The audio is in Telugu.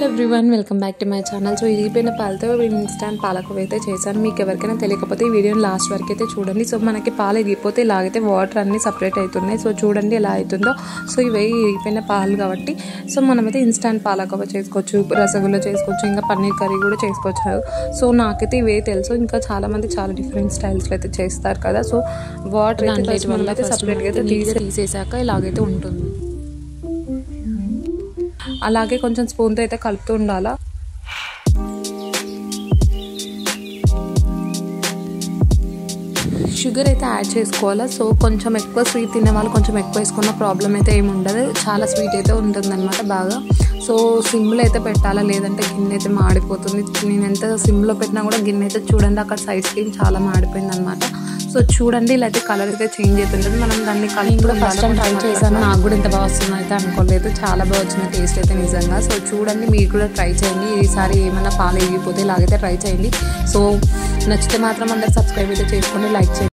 Everyone welcome back to my channel. So ఇరిగిపోయిన పాలతో ఇన్స్టాంట్ పాలకోవ అయితే చేశాను. మీకు ఎవరికైనా తెలియకపోతే ఈ వీడియోని లాస్ట్ వరకు అయితే చూడండి. సో మనకి పాలు ఇరిగిపోతే ఇలాగైతే వాటర్ అన్నీ సపరేట్ అవుతున్నాయి. సో చూడండి ఎలా అవుతుందో. సో ఇవి ఇరిగిపోయిన పాలు కాబట్టి సో మనమైతే ఇన్స్టాంట్ పాలకోవ చేసుకోవచ్చు, రసగుల్లా చేసుకోవచ్చు, ఇంకా పన్నీర్ కర్రీ కూడా చేసుకోవచ్చు. సో నాకైతే ఇవే తెలుసు. ఇంకా చాలామంది చాలా డిఫరెంట్ స్టైల్స్లో అయితే చేస్తారు కదా. సో వాటర్ అయితే సపరేట్గా అయితే తీసేసాక ఇలాగైతే ఉంటుంది. అలాగే కొంచెం స్పూన్తో అయితే కలుపుతూ ఉండాలా. షుగర్ అయితే యాడ్ చేసుకోవాలా. సో కొంచెం ఎక్కువ స్వీట్ తినే వాళ్ళు కొంచెం ఎక్కువ వేసుకున్న ప్రాబ్లం అయితే ఏమి ఉండదు. చాలా స్వీట్ అయితే ఉంటుందన్నమాట బాగా. సో సిమ్లో అయితే పెట్టాలా, లేదంటే గిన్నె అయితే మాడిపోతుంది. నేను ఎంత సిమ్లో పెట్టినా కూడా గిన్నె అయితే చూడండి అక్కడ సైడ్ స్క్రీన్ చాలా మాడిపోయింది అనమాట. సో చూడండి ఇలా అయితే కలర్ అయితే చేంజ్ అవుతుంటుంది. మనం దాన్ని కలిపి కూడా ఫస్ట్ టైం ట్రై చేశాను. నాకు కూడా ఇంత బాగా వస్తుంది అయితే అనుకోలేదు. చాలా బాగా వచ్చిన టేస్ట్ అయితే నిజంగా. సో చూడండి మీరు కూడా ట్రై చేయండి. ఈసారి ఏమైనా పాలు ఇరిగిపోతే ఇలాగైతే ట్రై చేయండి. సో నచ్చితే మాత్రం అందరు సబ్స్క్రైబ్ అయితే చేసుకోండి, లైక్ చేయండి.